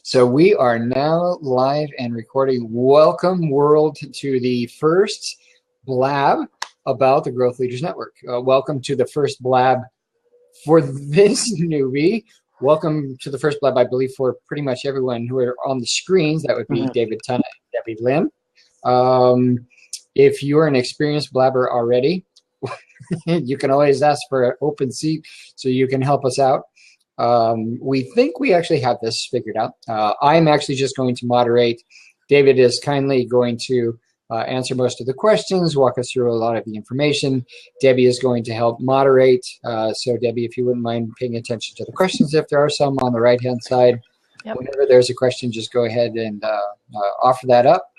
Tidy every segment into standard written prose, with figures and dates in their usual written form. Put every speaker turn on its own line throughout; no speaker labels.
So we are now live and recording. Welcome, world, to the first Blab about the Growth Leaders Network. Welcome to the first Blab for this newbie. Welcome to the first Blab, I believe, for pretty much everyone who are on the screens. That would be David Tunna and Debbie Lynn. If you're an experienced Blabber already, you can always ask for an open seat so you can help us out. We think we actually have this figured out. I'm actually just going to moderate. David is kindly going to answer most of the questions, walk us through a lot of the information. Debbie is going to help moderate. So Debbie, if you wouldn't mind paying attention to the questions, if there are some on the right-hand side. Yep. Whenever there's a question, just go ahead and offer that up.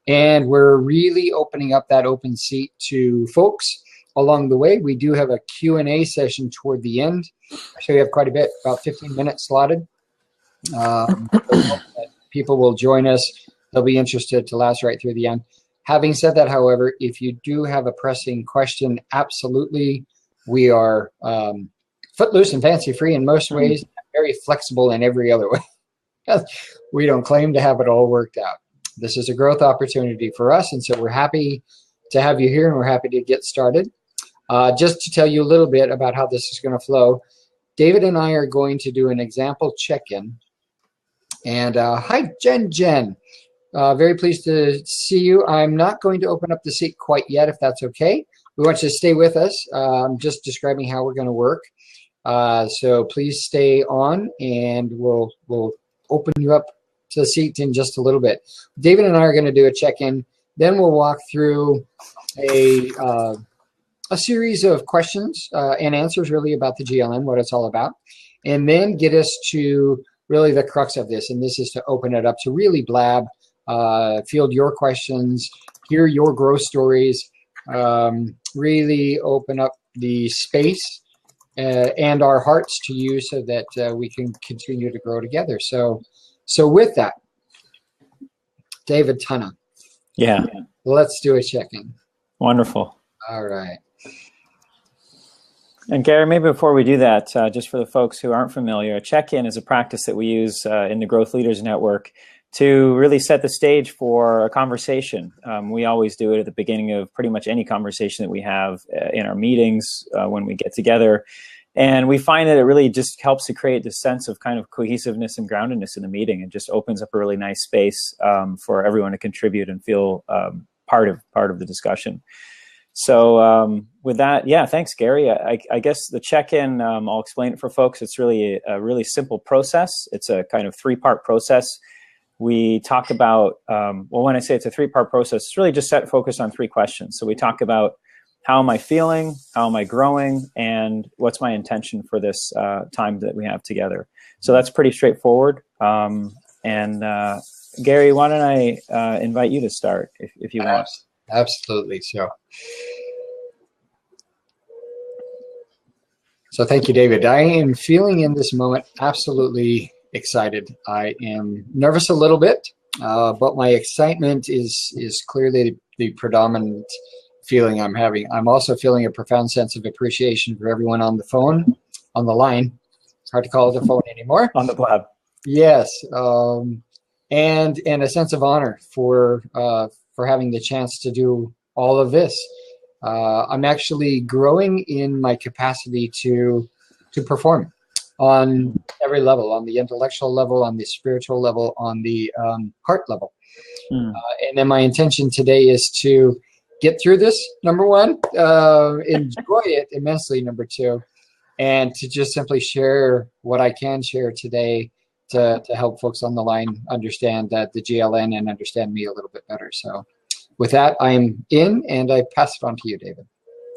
And we're really opening up that open seat to folks along the way. We do have a Q&A session toward the end. Actually, we have quite a bit, about 15 minutes slotted. People will join us. They'll be interested to last right through the end. Having said that, however, if you do have a pressing question, absolutely, we are footloose and fancy-free in most ways, very flexible in every other way. We don't claim to have it all worked out. This is a growth opportunity for us, and so we're happy to have you here, and we're happy to get started. Just to tell you a little bit about how this is going to flow, David and I are going to do an example check-in. And hi, Jen. Very pleased to see you. I'm not going to open up the seat quite yet, if that's okay. We want you to stay with us. I'm just describing how we're going to work. So please stay on, and we'll open you up to the seat in just a little bit. David and I are going to do a check-in. Then we'll walk through a series of questions and answers really about the GLN, what it's all about, and then get us to really the crux of this, and this is to open it up to really Blab, field your questions, hear your growth stories, really open up the space and our hearts to you so that we can continue to grow together. So with that, David Tunna.
Yeah.
Let's do a check-in.
Wonderful.
All right.
And Gary, maybe before we do that, just for the folks who aren't familiar, a check-in is a practice that we use in the Growth Leaders Network to really set the stage for a conversation. We always do it at the beginning of pretty much any conversation that we have in our meetings when we get together. And we find that it really just helps to create this sense of kind of cohesiveness and groundedness in the meeting, and just opens up a really nice space for everyone to contribute and feel part of the discussion. So with that, yeah, thanks, Gary. I guess the check-in, I'll explain it for folks. It's really a really simple process. It's a kind of three-part process. We talk about, well, when I say it's a three-part process, it's really just focused on three questions. So we talk about how am I feeling, how am I growing, and what's my intention for this time that we have together. So that's pretty straightforward. And Gary, why don't I invite you to start if you want.
Absolutely. So thank you, David. I am feeling in this moment absolutely excited. I am nervous a little bit, but my excitement is clearly the predominant feeling I'm having. I'm also feeling a profound sense of appreciation for everyone on the phone, on the line. It's hard to call it a phone anymore.
On the Blab.
Yes, and a sense of honor for having the chance to do all of this. I'm actually growing in my capacity to perform on every level, on the intellectual level, on the spiritual level, on the heart level. And then my intention today is to get through this, number one, enjoy it immensely, number two, and to just simply share what I can share today to help folks on the line understand the GLN and understand me a little bit better. So with that, I'm in, and I pass it on to you, David.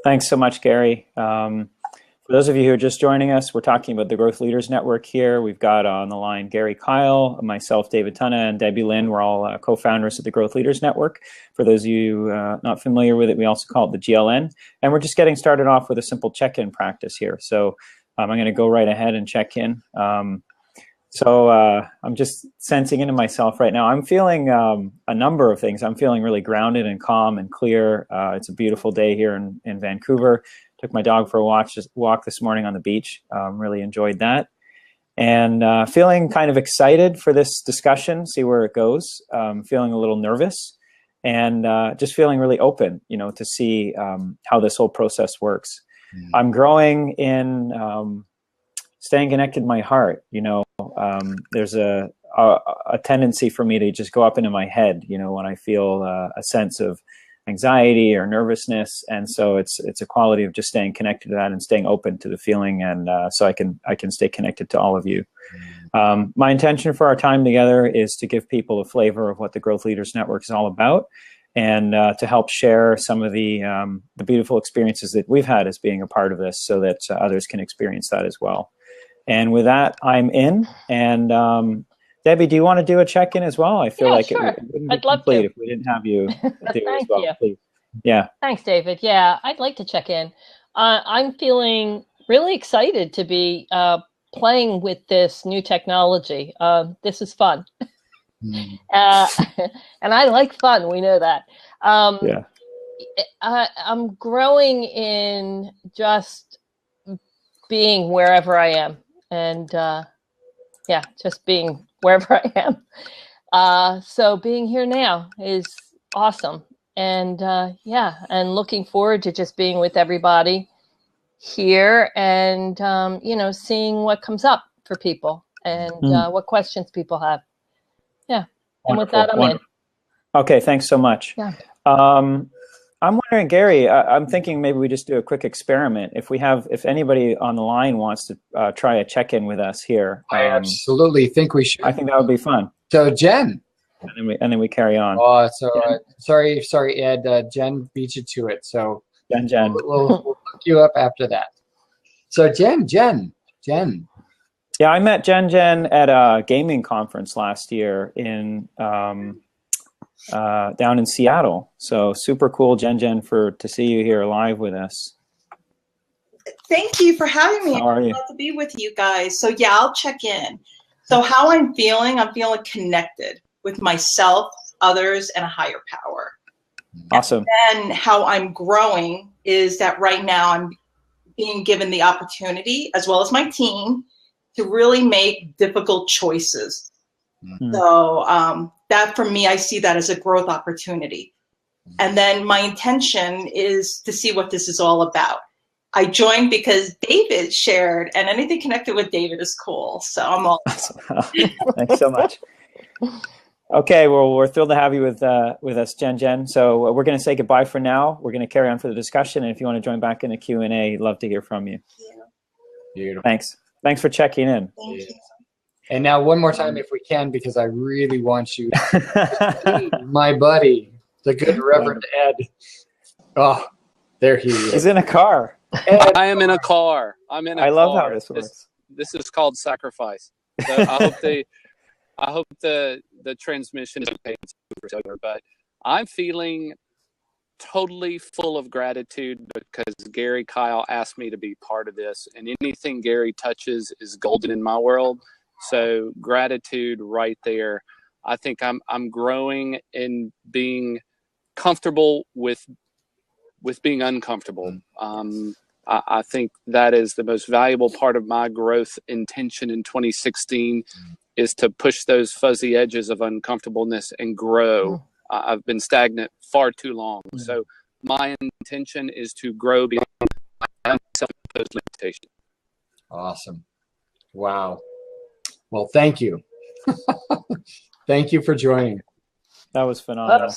Thanks so much, Gary. For those of you who are just joining us, we're talking about the Growth Leaders Network here. We've got on the line Gary Kyle, myself, David Tunna, and Debbie Lynn. We're all co-founders of the Growth Leaders Network. For those of you not familiar with it, we also call it the GLN. And we're just getting started off with a simple check-in practice here. So I'm going to go right ahead and check in. So I'm just sensing into myself right now. I'm feeling a number of things. I'm feeling really grounded and calm and clear. It's a beautiful day here in Vancouver. Took my dog for a walk this morning on the beach. Really enjoyed that. and feeling kind of excited for this discussion, see where it goes, feeling a little nervous, and just feeling really open, to see how this whole process works. I'm growing in staying connected to my heart. There's a tendency for me to just go up into my head, when I feel a sense of anxiety or nervousness, and so it's a quality of just staying connected to that and staying open to the feeling, and so I can stay connected to all of you. My intention for our time together is to give people a flavor of what the Growth Leaders Network is all about, and to help share some of the beautiful experiences that we've had as being a part of this, so that others can experience that as well. And with that, I'm in. And Debbie, do you want to do a check-in as well? I feel like
sure.
it wouldn't be complete if we didn't have you do it as well.
you.
Please. Yeah.
Thanks, David. Yeah, I'd like to check in. I'm feeling really excited to be playing with this new technology. This is fun. And I like fun. We know that.
Yeah.
I'm growing in just being wherever I am. And just being wherever I am. So being here now is awesome. And and looking forward to just being with everybody here and, seeing what comes up for people and what questions people have. Yeah. And
Wonderful.
with that, I'm in.
Okay. Thanks so much.
Yeah.
I'm wondering, Gary, I'm thinking maybe we just do a quick experiment. If anybody on the line wants to try a check-in with us here.
I absolutely think we should.
I think that would be fun.
So Jen.
And then we carry on.
Oh, so sorry, Ed. Jen beat you to it. So
Jen.
We'll look you up after that. So Jen.
Yeah, I met Jen at a gaming conference last year in down in Seattle. So super cool, Jen, to see you here live with us.
Thank you for having me.
How are you?
I'd love to be with you guys. So yeah, I'll check in. So how I'm feeling connected with myself, others, and a higher power.
Awesome.
And how I'm growing is that right now I'm being given the opportunity, as well as my team, to really make difficult choices. Mm-hmm. So that for me, I see that as a growth opportunity. And then my intention is to see what this is all about. I joined because David shared, and anything connected with David is cool. So I'm all.
Thanks so much. Okay, well, we're thrilled to have you with us, Jen. So we're going to say goodbye for now. We're going to carry on for the discussion, and if you want to join back in the Q&A, love to hear from you.
Yeah.
Beautiful.
Thanks for checking in.
Thank you.
And now one more time, if we can, because I really want you to see my buddy, the good Reverend Ed. Oh, there he is.
He's in a car.
Ed. I am in a car. I
love how this works.
This is called sacrifice. So I hope the transmission is okay, but I'm feeling totally full of gratitude because Gary Kyle asked me to be part of this, and anything Gary touches is golden in my world. So gratitude right there. I think I'm growing in being comfortable with being uncomfortable. I think that is the most valuable part of my growth intention in 2016 is to push those fuzzy edges of uncomfortableness and grow. I've been stagnant far too long. So my intention is to grow beyond my self-imposed limitation.
Awesome. Wow. Well, thank you. Thank you for joining.
That was phenomenal.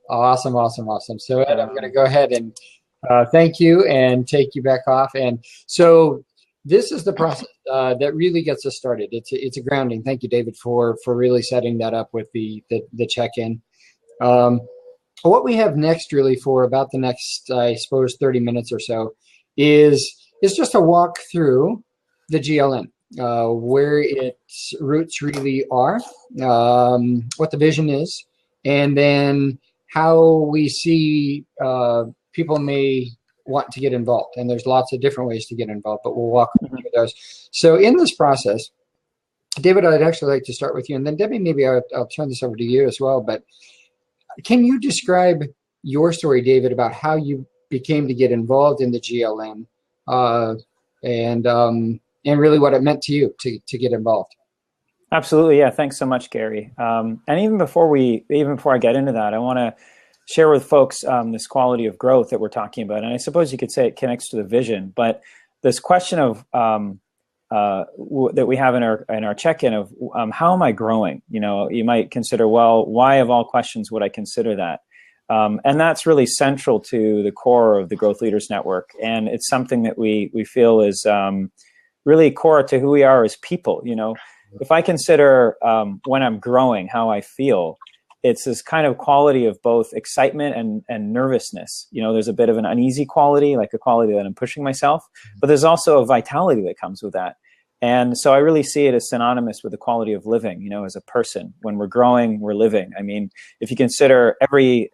Awesome. So Ed, I'm going to go ahead and thank you and take you back off. And so this is the process that really gets us started. It's a grounding. Thank you, David, for really setting that up with the check-in. What we have next, really, for about the next, I suppose, 30 minutes or so, is just a walk through the GLN, where its roots really are, what the vision is, and then how we see people may want to get involved. And there's lots of different ways to get involved, but we'll walk through those. So in this process, David, I'd actually like to start with you, and then Debbie, maybe I'll turn this over to you as well. But can you describe your story, David, about how you became to get involved in the GLN, and and really what it meant to you to get involved.
Absolutely, yeah. Thanks so much, Gary. And even before I get into that, I want to share with folks this quality of growth that we're talking about. And I suppose you could say it connects to the vision, but this question of that we have in our check-in of how am I growing? You know, you might consider, well, why of all questions would I consider that? And that's really central to the core of the Growth Leaders Network, and it's something that we feel is really core to who we are as people. You know, if I consider when I'm growing, how I feel, it's this kind of quality of both excitement and nervousness. You know, there's a bit of an uneasy quality, like a quality that I'm pushing myself, but there's also a vitality that comes with that. And so I really see it as synonymous with the quality of living, you know, as a person. When we're growing, we're living. I mean, if you consider every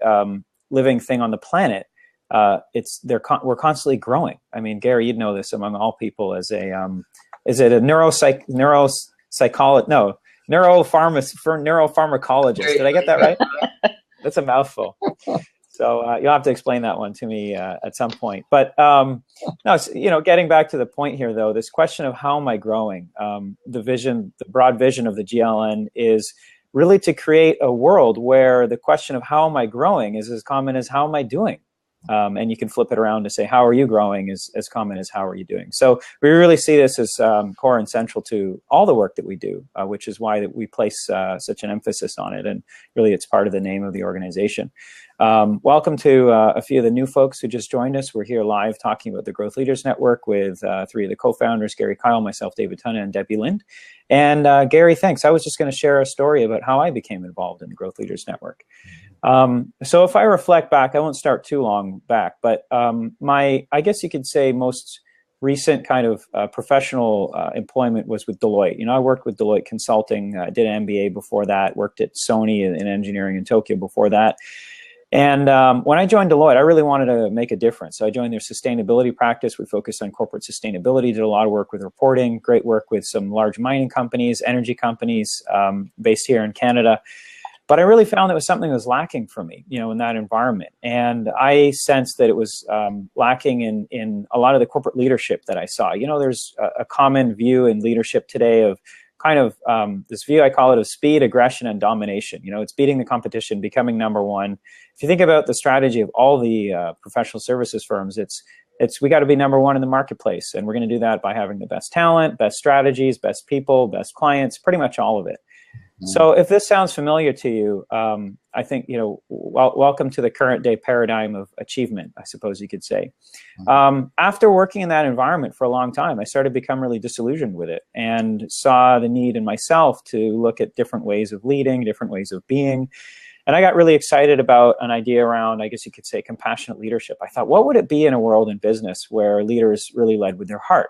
living thing on the planet, we're constantly growing. I mean, Gary, you'd know this among all people as a, is it a neuropharmacologist? Did I get that right? That's a mouthful. So you'll have to explain that one to me at some point. But no, you know, getting back to the point here, though, this question of how am I growing? The broad vision of the GLN is really to create a world where the question of how am I growing is as common as how am I doing? And you can flip it around to say, how are you growing is as common as how are you doing? So we really see this as core and central to all the work that we do, which is why that we place such an emphasis on it. And really, it's part of the name of the organization. Welcome to a few of the new folks who just joined us. We're here live talking about the Growth Leaders Network with three of the co-founders, Gary Kyle, myself, David Tunna, and Debbie Lind. And Gary, thanks. I was just going to share a story about how I became involved in the Growth Leaders Network. So if I reflect back, I won't start too long back, but I guess you could say most recent kind of professional employment was with Deloitte. You know, I worked with Deloitte Consulting, did an MBA before that, worked at Sony in engineering in Tokyo before that. And when I joined Deloitte, I really wanted to make a difference. So I joined their sustainability practice. We focused on corporate sustainability, did a lot of work with reporting, great work with some large mining companies, energy companies based here in Canada. But I really found it was something that was lacking for me, you know, in that environment. And I sensed that it was lacking in a lot of the corporate leadership that I saw. You know, there's a common view in leadership today of kind of this view, I call it, of speed, aggression, and domination. You know, it's beating the competition, becoming number one. If you think about the strategy of all the professional services firms, it's we got to be number one in the marketplace. And we're going to do that by having the best talent, best strategies, best people, best clients, pretty much all of it. So if this sounds familiar to you, I think, you know, welcome to the current day paradigm of achievement, I suppose you could say. After working in that environment for a long time, I started to become really disillusioned with it and saw the need in myself to look at different ways of leading, different ways of being. And I got really excited about an idea around, I guess you could say, compassionate leadership. I thought, what would it be in a world in business where leaders really led with their heart?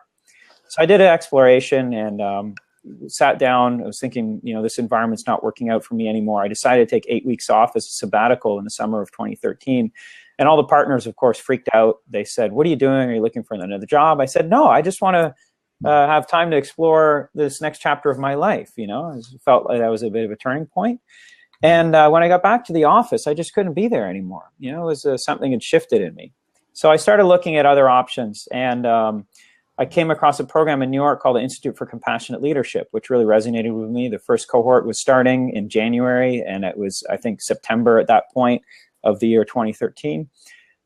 So I did an exploration and sat down. I was thinking, you know, this environment's not working out for me anymore. I decided to take 8 weeks off as a sabbatical in the summer of 2013. And all the partners, of course, freaked out. They said, what are you doing? Are you looking for another job? I said, no, I just want to have time to explore this next chapter of my life. You know, I felt like that was a bit of a turning point. And when I got back to the office, I just couldn't be there anymore. You know, it was something had shifted in me. So I started looking at other options, and I came across a program in New York called the Institute for Compassionate Leadership, which really resonated with me. The first cohort was starting in January, and it was, I think, September at that point of the year 2013.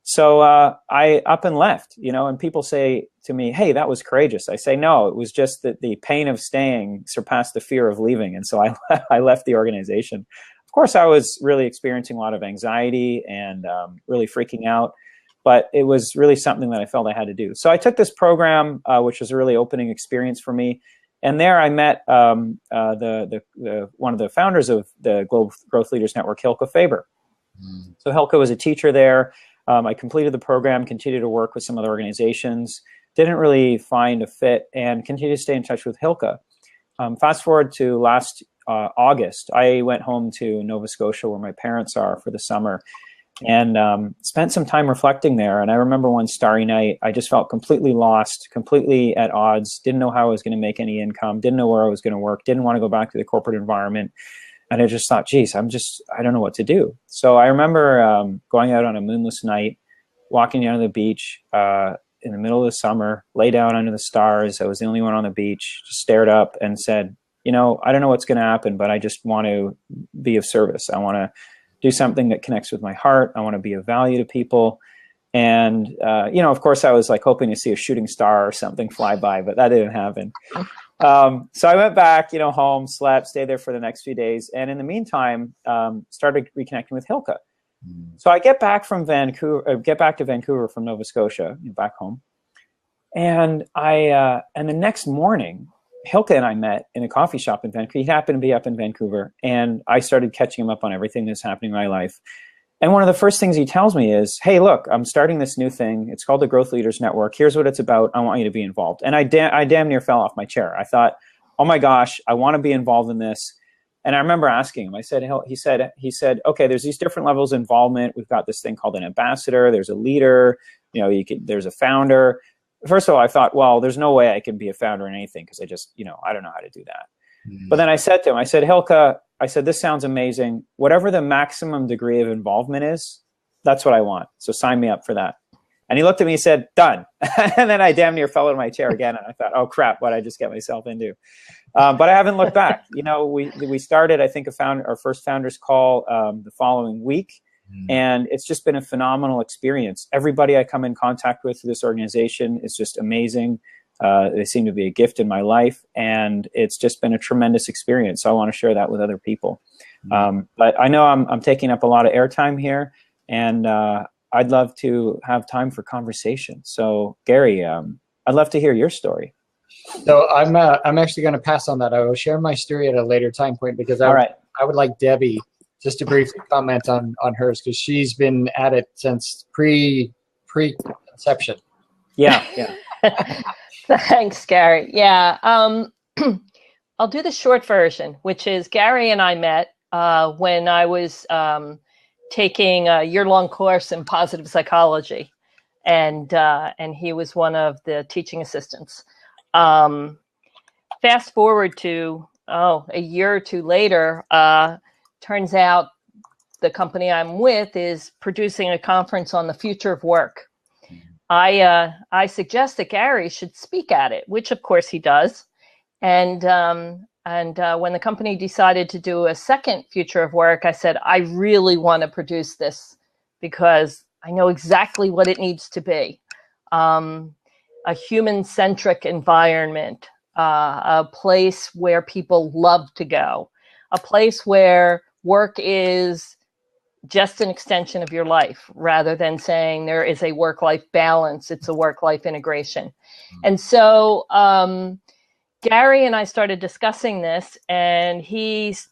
So I up and left, you know, and people say to me, hey, that was courageous. I say, no, it was just that the pain of staying surpassed the fear of leaving. And so I left the organization. Of course, I was really experiencing a lot of anxiety and really freaking out. But it was really something that I felt I had to do. So I took this program, which was a really opening experience for me. And there I met one of the founders of the Global Growth Leaders Network, Hilke Faber. So Hilke was a teacher there. I completed the program, continued to work with some other organizations, didn't really find a fit, and continued to stay in touch with Hilke. Fast forward to last August, I went home to Nova Scotia, where my parents are, for the summer. And spent some time reflecting there. And I remember one starry night, I just felt completely lost, completely at odds, didn't know how I was going to make any income, didn't know where I was going to work, didn't want to go back to the corporate environment. And I just thought, geez, I don't know what to do. So I remember going out on a moonless night, walking down to the beach, in the middle of the summer, lay down under the stars. I was the only one on the beach, just stared up and said, you know, I don't know what's going to happen, but I just want to be of service. I want to do something that connects with my heart. I want to be of value to people. And, you know, of course, I was like hoping to see a shooting star or something fly by, but that didn't happen. So I went back, you know, home, slept, stayed there for the next few days. And in the meantime, started reconnecting with Hilke. So I get back to Vancouver from Nova Scotia, back home. And and the next morning, Hilke and I met in a coffee shop in Vancouver. He happened to be up in Vancouver. And I started catching him up on everything that's happening in my life. And one of the first things he tells me is, hey, look, I'm starting this new thing. It's called the Growth Leaders Network. Here's what it's about. I want you to be involved. And I damn near fell off my chair. I thought, oh my gosh, I want to be involved in this. And I remember asking him, he said, okay, there's these different levels of involvement. We've got this thing called an ambassador. There's a leader, you know, there's a founder. First of all, I thought, well, there's no way I can be a founder in anything because I just, you know, I don't know how to do that. But then I said to him, I said, Hilke, I said, this sounds amazing. Whatever the maximum degree of involvement is, that's what I want. So sign me up for that. And he looked at me and said, done. And then I damn near fell out of my chair again. And I thought, oh, crap, what did I just get myself into? But I haven't looked back. You know, we started, I think, our first founders call the following week. And it's just been a phenomenal experience. Everybody I come in contact with through this organization is just amazing. They seem to be a gift in my life, and it's just been a tremendous experience. So I want to share that with other people. But I know I'm taking up a lot of airtime here, and I'd love to have time for conversation. So Gary, I'd love to hear your story.
So I'm actually going to pass on that. I will share my story at a later time point because I would like Debbie just to briefly comment on hers because she's been at it since pre-conception.
Yeah.
Thanks, Gary. Yeah, I'll do the short version, which is Gary and I met when I was taking a year-long course in positive psychology, and he was one of the teaching assistants. Fast forward to a year or two later, turns out the company I'm with is producing a conference on the future of work. I suggest that Gary should speak at it, which of course he does. And when the company decided to do a second future of work, I said, I really want to produce this because I know exactly what it needs to be. A human-centric environment, a place where people love to go, a place where work is just an extension of your life rather than saying there is a work-life balance. It's a work-life integration. And so Gary and I started discussing this, and he's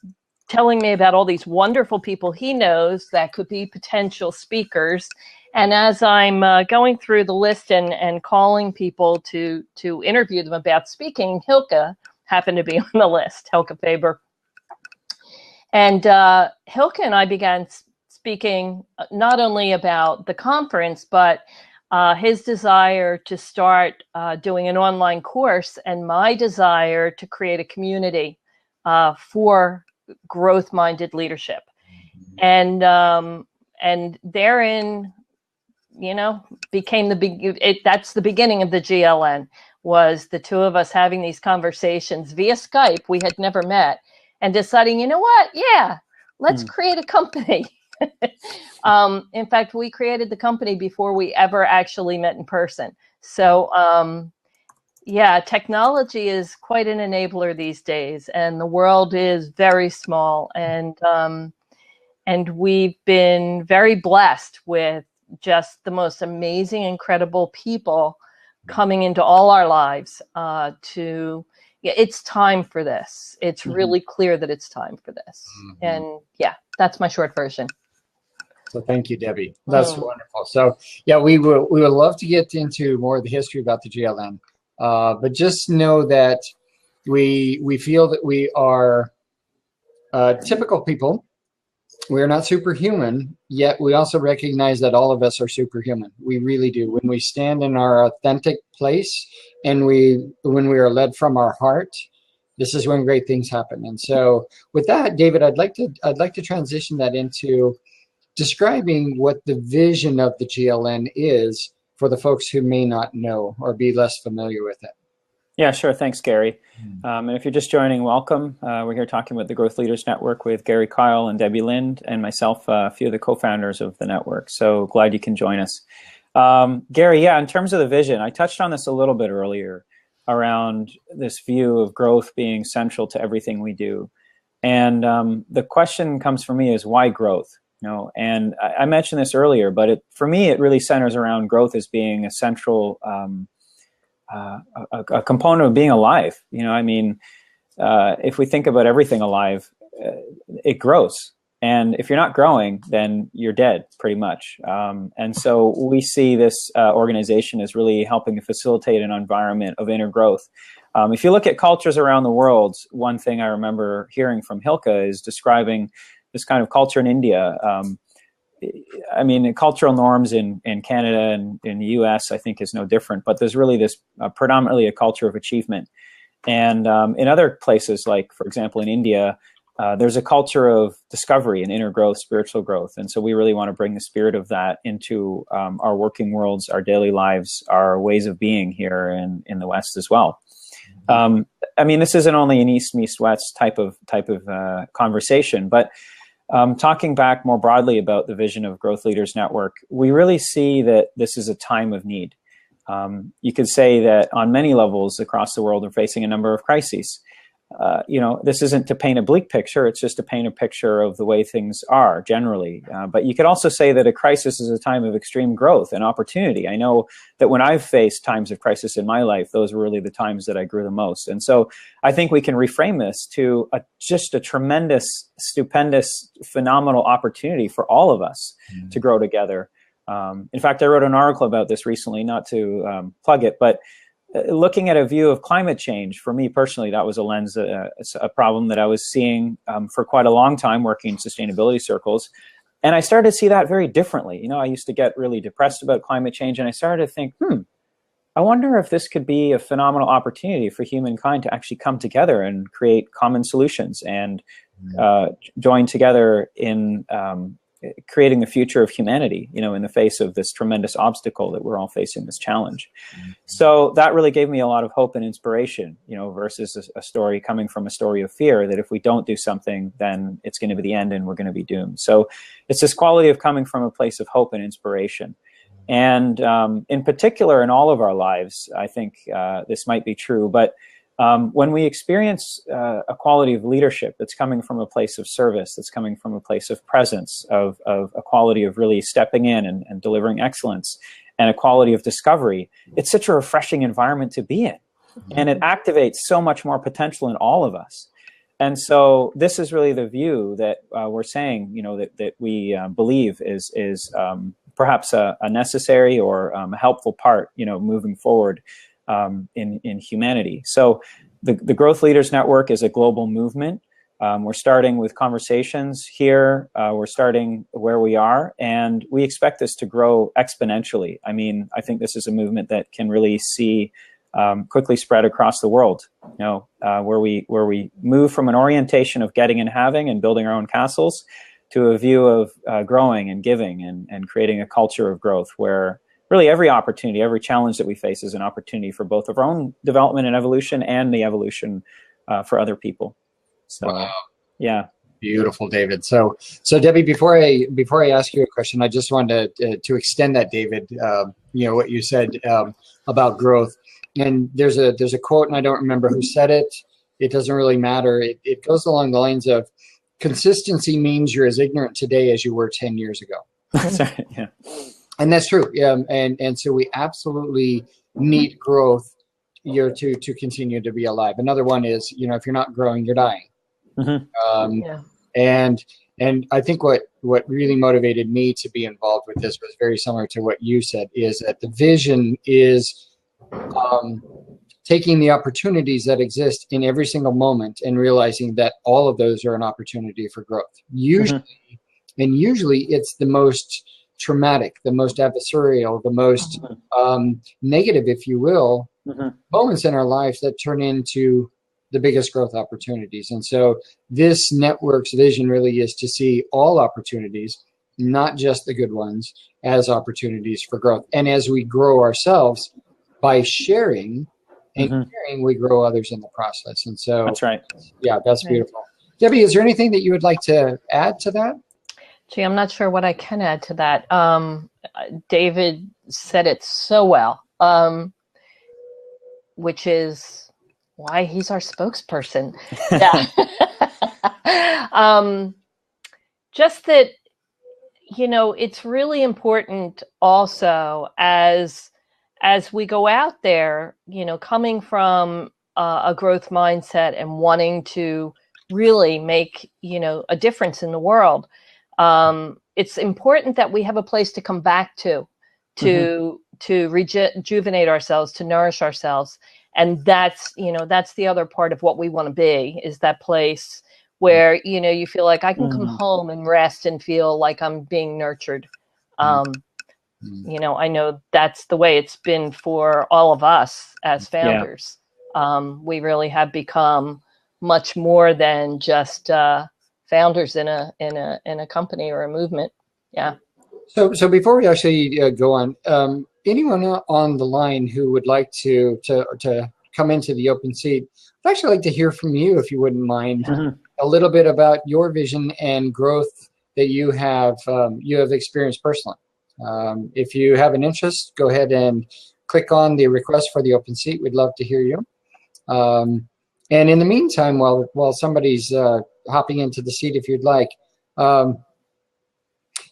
telling me about all these wonderful people he knows that could be potential speakers. And as I'm going through the list and calling people to interview them about speaking, Hilke happened to be on the list, Hilke Faber. And Hilke and I began speaking not only about the conference, but his desire to start doing an online course and my desire to create a community for growth-minded leadership. And therein, you know, became that's the beginning of the GLN, was the two of us having these conversations via Skype. We had never met, and deciding, you know what? Yeah, let's create a company. In fact, we created the company before we ever actually met in person. So yeah, technology is quite an enabler these days, and the world is very small, and we've been very blessed with just the most amazing, incredible people coming into all our lives it's time for this. It's really clear that it's time for this. And yeah, that's my short version.
So thank you, Debbie. That's wonderful. So yeah, we would love to get into more of the history about the GLN, but just know that we feel that we are typical people. We are not superhuman, yet we also recognize that all of us are superhuman. We really do. When we stand in our authentic place and when we are led from our heart, this is when great things happen. And so with that, David, I'd like to transition that into describing what the vision of the GLN is for the folks who may not know or be less familiar with it?
Yeah, sure. Thanks, Gary. And if you're just joining, welcome. We're here talking about the Growth Leaders Network with Gary Kyle and Debbie Lind and myself, a few of the co-founders of the network. So glad you can join us. Gary, yeah, in terms of the vision, I touched on this a little bit earlier around this view of growth being central to everything we do. And the question comes for me is, why growth? And I mentioned this earlier, but for me, it really centers around growth as being a central a component of being alive. If we think about everything alive, it grows. And if you're not growing, then you're dead, pretty much. And so we see this organization as really helping to facilitate an environment of inner growth. If you look at cultures around the world, one thing I remember hearing from Hilke is describing this kind of culture in India. Cultural norms in Canada and in the US, I think, is no different, but there's really this predominantly a culture of achievement. And in other places, like, for example, in India, there's a culture of discovery and inner growth, spiritual growth. And so we really want to bring the spirit of that into our working worlds, our daily lives, our ways of being here in the West as well. This isn't only an East meets West type of conversation, but talking back more broadly about the vision of Growth Leaders Network, we really see that this is a time of need. You could say that on many levels across the world, we're facing a number of crises. This isn't to paint a bleak picture, it's just to paint a picture of the way things are generally. But you could also say that a crisis is a time of extreme growth and opportunity. I know that when I've faced times of crisis in my life, those were really the times that I grew the most. And so I think we can reframe this to just a tremendous, stupendous, phenomenal opportunity for all of us to grow together. In fact, I wrote an article about this recently, not to plug it, but looking at a view of climate change, for me personally, that was a lens, a problem that I was seeing for quite a long time working in sustainability circles. And I started to see that very differently. I used to get really depressed about climate change, and I started to think, I wonder if this could be a phenomenal opportunity for humankind to actually come together and create common solutions and join together in creating the future of humanity, in the face of this tremendous obstacle that we're all facing, this challenge. So that really gave me a lot of hope and inspiration, versus a story coming from a story of fear that if we don't do something, then it's going to be the end and we're going to be doomed. So it's this quality of coming from a place of hope and inspiration. And in particular, in all of our lives, I think this might be true, but when we experience a quality of leadership that's coming from a place of service, that's coming from a place of presence, of a quality of really stepping in and delivering excellence, and a quality of discovery, it's such a refreshing environment to be in. And it activates so much more potential in all of us. And so this is really the view that we're saying, that we believe is perhaps a necessary or a helpful part, moving forward in humanity. So the Growth Leaders Network is a global movement. We're starting with conversations here. We're starting where we are, and we expect this to grow exponentially. I think this is a movement that can really see quickly spread across the world, where we move from an orientation of getting and having and building our own castles to a view of growing and giving and creating a culture of growth where really every opportunity, every challenge that we face is an opportunity for both of our own development and evolution and the evolution for other people. So, wow. Yeah.
Beautiful, David. So Debbie, before I ask you a question, I just wanted to extend that, David, what you said about growth. And there's a quote, and I don't remember who said it. It doesn't really matter. It goes along the lines of, consistency means you're as ignorant today as you were 10 years ago.
That's right, yeah.
And that's true. Yeah. And so we absolutely need growth to continue to be alive. Another one is, if you're not growing, you're dying.
Yeah.
And I think what really motivated me to be involved with this was very similar to what you said, is that the vision is taking the opportunities that exist in every single moment and realizing that all of those are an opportunity for growth. Usually it's the most traumatic, the most adversarial, the most negative, if you will, moments in our lives that turn into the biggest growth opportunities. And so this network's vision really is to see all opportunities not just the good ones, as opportunities for growth. And as we grow ourselves by sharing and caring, we grow others in the process. And so
that's right.
Yeah, that's beautiful. Debbie, is there anything that you would like to add to that?
Gee, I'm not sure what I can add to that. David said it so well, which is why he's our spokesperson. Yeah. Just that, you know, it's really important also as we go out there, you know, coming from a growth mindset and wanting to really make, you know, a difference in the world. It's important that we have a place to come back to rejuvenate ourselves, to nourish ourselves. And that's, you know, that's the other part of what we want to be, is that place where, you know, you feel like I can come home and rest and feel like I'm being nurtured. You know, I know that's the way it's been for all of us as founders. We really have become much more than just founders in a company or a movement. Yeah. So
before we actually go on, anyone on the line who would like to come into the open seat, I'd actually like to hear from you, if you wouldn't mind, a little bit about your vision and growth that you have experienced personally. If you have an interest, go ahead and click on the request for the open seat. We'd love to hear you. And in the meantime, while somebody's hopping into the seat, if you'd like,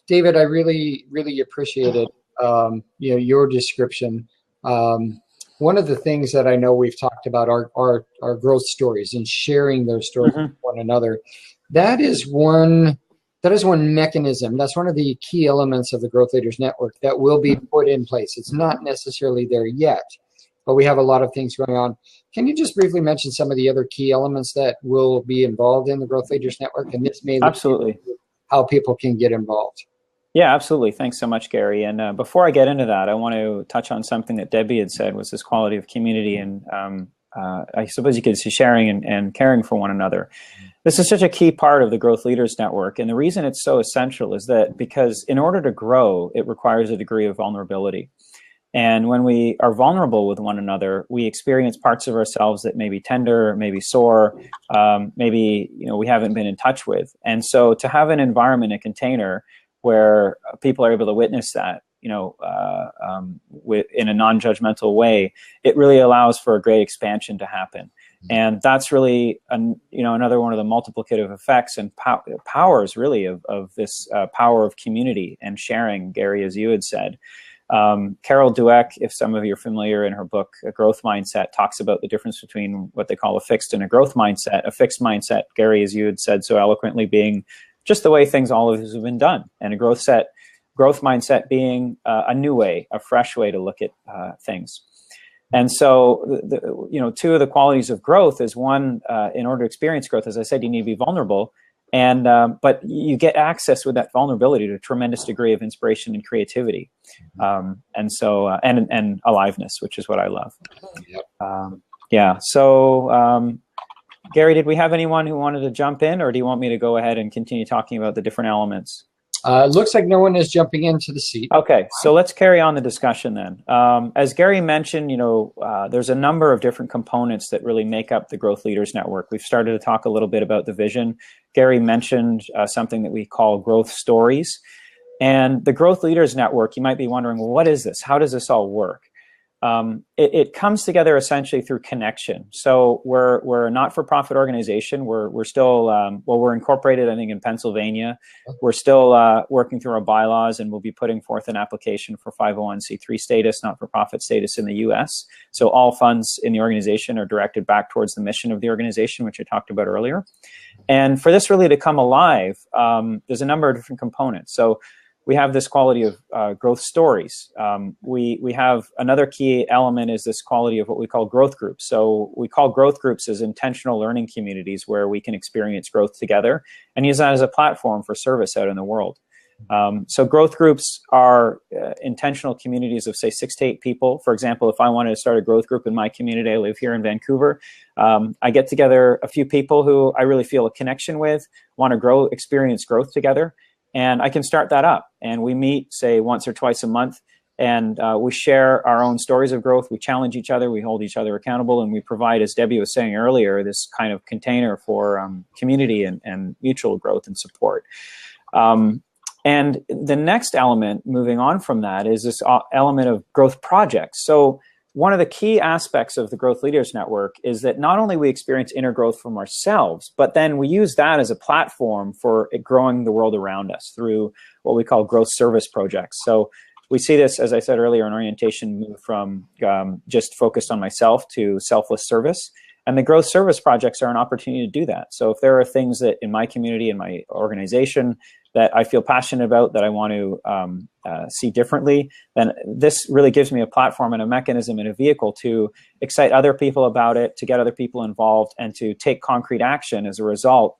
David, I really, really appreciated you know, your description. One of the things that I know we've talked about are growth stories and sharing those stories with one another. That is one mechanism. That's one of the key elements of the Growth Leaders Network that will be put in place. It's not necessarily there yet, but we have a lot of things going on. Can you just briefly mention some of the other key elements that will be involved in the Growth Leaders Network? And this may
absolutely
how people can get involved.
Yeah, absolutely. Thanks so much, Gary. And before I get into that, I want to touch on something that Debbie had said, was this quality of community and I suppose you could say sharing and caring for one another. This is such a key part of the Growth Leaders Network. And the reason it's so essential is that because in order to grow, it requires a degree of vulnerability. And when we are vulnerable with one another, we experience parts of ourselves that may be tender, maybe sore, maybe, you know, we haven't been in touch with. And so to have an environment, a container where people are able to witness that, you know, in a non-judgmental way, it really allows for a great expansion to happen. And that's really, you know, another one of the multiplicative effects and powers really of this power of community and sharing, Gary, as you had said. Carol Dweck, if some of you are familiar, in her book, A Growth Mindset, talks about the difference between what they call a fixed and a growth mindset. A fixed mindset, Gary, as you had said so eloquently, being just the way things always have been done. And a growth mindset being a new way, a fresh way to look at things. And so, you know, two of the qualities of growth is one, in order to experience growth, as I said, you need to be vulnerable. And but you get access with that vulnerability to a tremendous degree of inspiration and creativity, and so and aliveness, which is what I love. Yeah. So, Gary, did we have anyone who wanted to jump in, or do you want me to go ahead and continue talking about the different elements?
Looks like no one is jumping into the seat.
Okay, so let's carry on the discussion then. As Gary mentioned, you know, there's a number of different components that really make up the Growth Leaders Network. We've started to talk a little bit about the vision. Gary mentioned something that we call growth stories. And the Growth Leaders Network, you might be wondering, well, what is this? How does this all work? It comes together essentially through connection. So we're a not-for-profit organization. We're still, well, we're incorporated, I think, in Pennsylvania. We're still working through our bylaws, and we'll be putting forth an application for 501c3 status, not-for-profit status in the U.S. So all funds in the organization are directed back towards the mission of the organization, which I talked about earlier. And for this really to come alive, there's a number of different components. So we have this quality of growth stories. We have another key element is this quality of what we call growth groups. So we call growth groups as intentional learning communities where we can experience growth together and use that as a platform for service out in the world. So growth groups are intentional communities of, say, 6 to 8 people. For example, if I wanted to start a growth group in my community, I live here in Vancouver, I get together a few people who I really feel a connection with, want to experience growth together. And I can start that up. And we meet, say, once or twice a month, and we share our own stories of growth. We challenge each other, we hold each other accountable, and we provide, as Debbie was saying earlier, this kind of container for community and mutual growth and support. And the next element, moving on from that, is this element of growth projects. So one of the key aspects of the Growth Leaders Network is that not only we experience inner growth from ourselves, but then we use that as a platform for growing the world around us through what we call growth service projects. So we see this, as I said earlier, in orientation, move from just focused on myself to selfless service. And the growth service projects are an opportunity to do that. So if there are things that in my community, in my organization, that I feel passionate about, that I want to see differently, then this really gives me a platform and a mechanism and a vehicle to excite other people about it, to get other people involved, and to take concrete action as a result,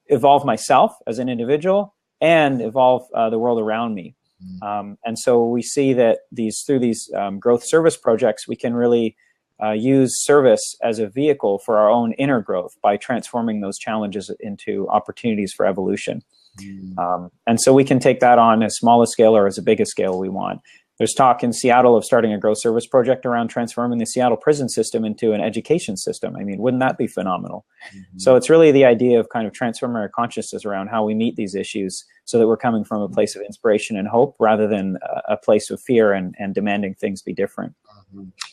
evolve myself as an individual, and evolve the world around me. And so we see that through these growth service projects, we can really use service as a vehicle for our own inner growth by transforming those challenges into opportunities for evolution. And so we can take that on as small a scale or as a big a scale we want. There's talk in Seattle of starting a growth service project around transforming the Seattle prison system into an education system. I mean, wouldn't that be phenomenal? So it's really the idea of kind of transforming our consciousness around how we meet these issues so that we're coming from a place of inspiration and hope rather than a place of fear and demanding things be different.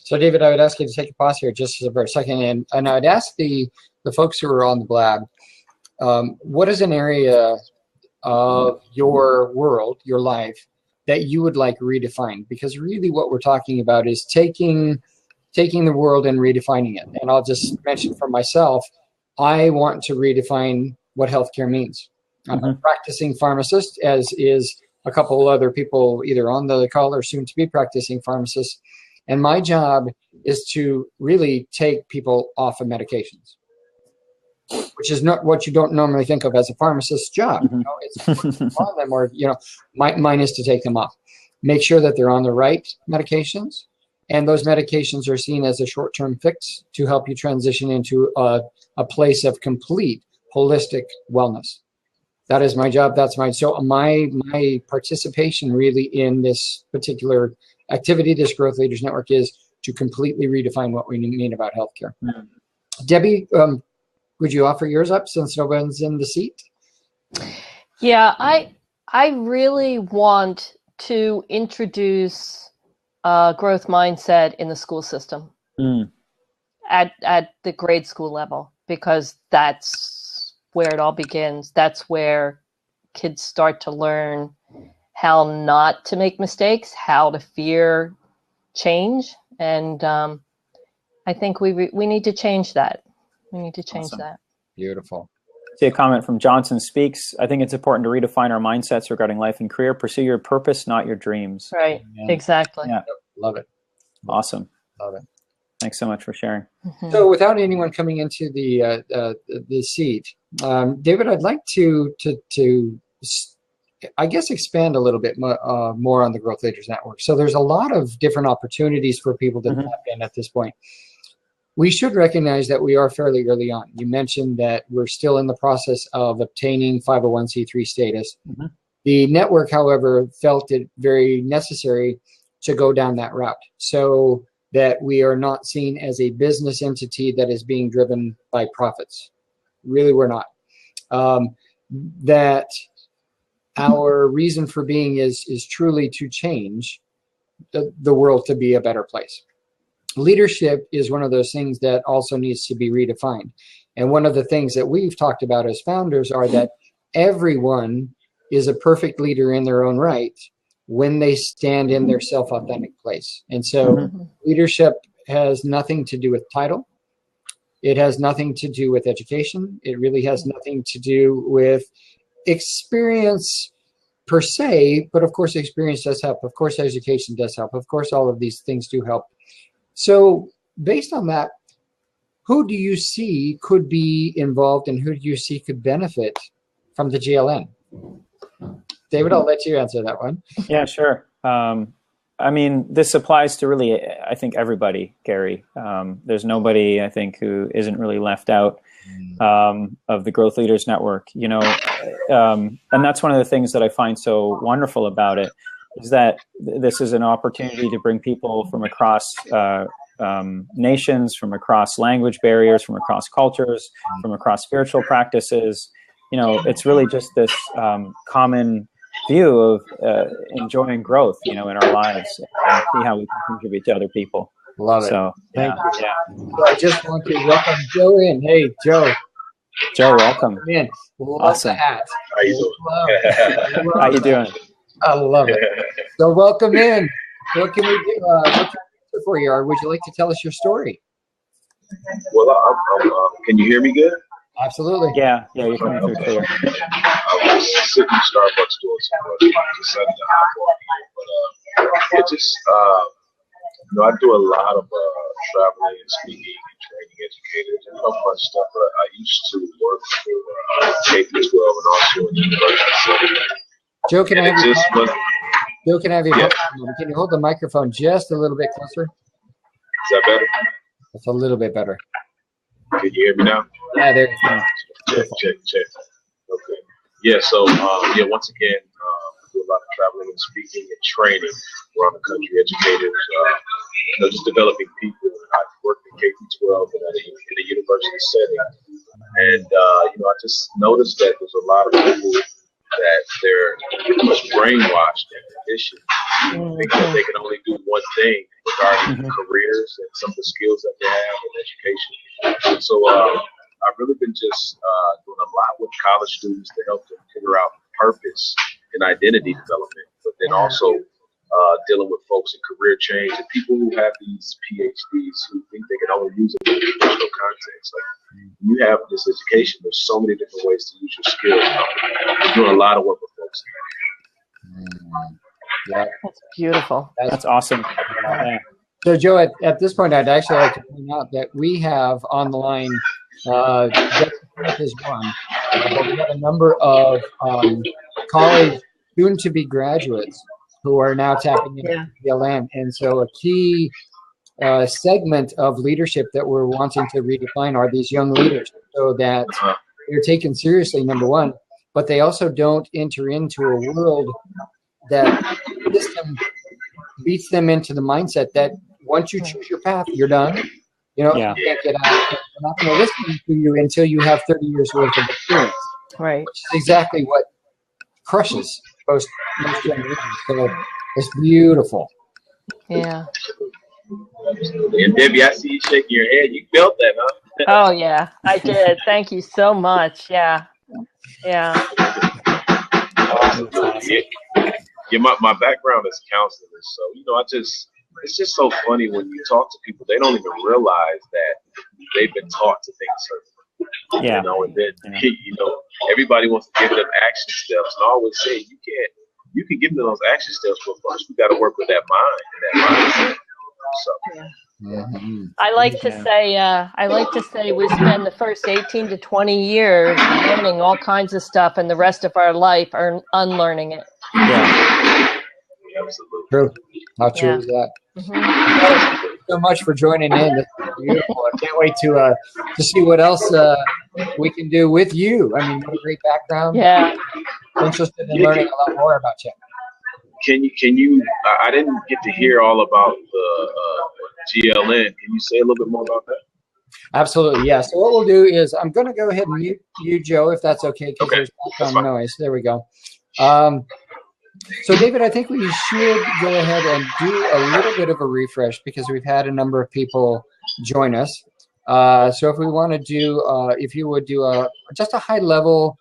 So David, I would ask you to take a pause here just for a second, and I'd ask the folks who are on the Blab, what is an area of your world, your life, that you would like redefined? Because really what we're talking about is taking the world and redefining it. And I'll just mention for myself, I want to redefine what healthcare means. I'm a practicing pharmacist, as is a couple other people either on the call or soon to be practicing pharmacists. And my job is to really take people off of medications, which is not what you don't normally think of as a pharmacist's job. You know, it's on them, or mine is to take them off, make sure that they're on the right medications, and those medications are seen as a short-term fix to help you transition into a place of complete holistic wellness. That is my job. That's my participation really in this particular activity, this Growth Leaders Network, is to completely redefine what we mean about healthcare. Debbie, would you offer yours up since no one's in the seat?
Yeah, I really want to introduce a growth mindset in the school system at the grade school level, because that's where it all begins. That's where kids start to learn how not to make mistakes, how to fear change, and I think we need to change that. We need to change that.
Beautiful.
See a comment from Johnson Speaks. I think it's important to redefine our mindsets regarding life and career. Pursue your purpose, not your dreams.
Right. Exactly.
Yeah.
Love it.
Awesome.
Love it.
Thanks so much for sharing.
So without anyone coming into the seat, David, I'd like to I guess expand a little bit more on the Growth Leaders Network. So there's a lot of different opportunities for people to tap in at this point. We should recognize that we are fairly early on. You mentioned that we're still in the process of obtaining 501c3 status. The network, however, felt it very necessary to go down that route so that we are not seen as a business entity that is being driven by profits. Really, we're not. That our reason for being is truly to change the world to be a better place. Leadership is one of those things that also needs to be redefined. And one of the things that we've talked about as founders are that everyone is a perfect leader in their own right when they stand in their self-authentic place. And so leadership has nothing to do with title. It has nothing to do with education. It really has nothing to do with experience per se, but of course experience does help. Of course education does help. Of course all of these things do help. So based on that, who do you see could be involved and who do you see could benefit from the GLN? David, I'll let you answer that one.
Yeah, sure. I mean, this applies to really, I think, everybody, Gary. There's nobody, I think, who isn't really left out of the Growth Leaders Network, you know. And that's one of the things that I find so wonderful about it, is that this is an opportunity to bring people from across nations, from across language barriers, from across cultures, from across spiritual practices. You know, it's really just this common view of enjoying growth, you know, in our lives, and see how we can contribute to other people.
Love it.
So,
Thank you. So I just want to welcome Joe in. Hey, Joe.
Joe, welcome.
Man, love
Awesome.
the hat.
How you doing?
How you doing?
I love it. So welcome in. What can we do? What can we do for you? Or would you like to tell us your story?
Well, can you hear me good?
Absolutely.
Yeah, you're coming through clear.
I was sitting in Starbucks doing some work, decided to hop on here, but it just, you know, I do a lot of traveling and speaking and training educators and a bunch of stuff. But I used to work for K-12 and also in the university setting.
Joe, can I have
It
you?
just was.
Joe, can I have you?
Yeah.
Can you hold the microphone just a little bit closer?
Is that better?
It's a little bit better.
Can you hear me now?
Yeah, there you go.
Check. Okay. Yeah, so, once again, I do a lot of traveling and speaking and training around the country, educators, you know, just developing people. I've worked in K-12 and in a university setting. And, you know, I just noticed that there's a lot of people that they're pretty much brainwashed and conditioned. Think that they can only do one thing regarding careers and some of the skills that they have in education. And so I've really been just doing a lot with college students to help them figure out purpose and identity development, but then also dealing with folks in career change and people who have these PhDs who think they can only use it in a professional context. Like, you have this education, there's so many different ways to use your skills. We're doing a lot of work with folks.
Yeah,
That's beautiful.
That's awesome. Yeah.
So, Joe, at this point, I'd actually like to point out that we have on the line, just is one, but we have a number of college soon-to-be graduates who are now tapping into GLN. And so a key segment of leadership that we're wanting to redefine are these young leaders, so that they're taken seriously, number one, but they also don't enter into a world that system beats them into the mindset that once you choose your path, you're done. You know, you can't get out. We're not going to listen to you until you have 30 years worth of experience.
Right.
Which is exactly what crushes most generations. So it's beautiful.
Yeah.
And Debbie, I see you shaking your head. You felt that, huh?
Oh, yeah, I did. Thank you so much. Yeah.
Yeah, my background is counseling, so you know, it's just so funny when you talk to people, they don't even realize that they've been taught to think certain way. You know, and then you know, everybody wants to give them action steps, and I always say you can give them those action steps, but first we got to work with that mind and that mindset. So.
I like to say we spend the first 18 to 20 years learning all kinds of stuff, and the rest of our life are unlearning it.
Yeah,
absolutely.
True. How true is that? Thank you so much for joining in. This is beautiful. I can't wait to see what else we can do with you. I mean, what a great background.
Yeah.
Interested in learning a lot more about you.
Can you? I didn't get to hear all about the GLN. Can you say a little bit more about that?
Absolutely, yeah. So what we'll do is I'm going to go ahead and mute you, Joe, if that's okay, because there's background noise. There we go. So, David, I think we should go ahead and do a little bit of a refresh because we've had a number of people join us. So if we want to do, if you would do just a high-level